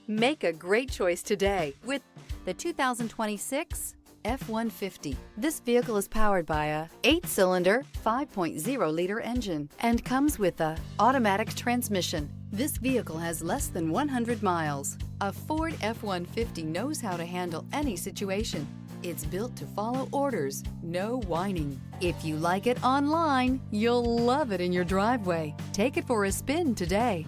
Make a great choice today with the 2026 F-150. This vehicle is powered by a 8-cylinder, 5.0-liter engine and comes with a automatic transmission. This vehicle has less than 100 miles. A Ford F-150 knows how to handle any situation. It's built to follow orders, no whining. If you like it online, you'll love it in your driveway. Take it for a spin today.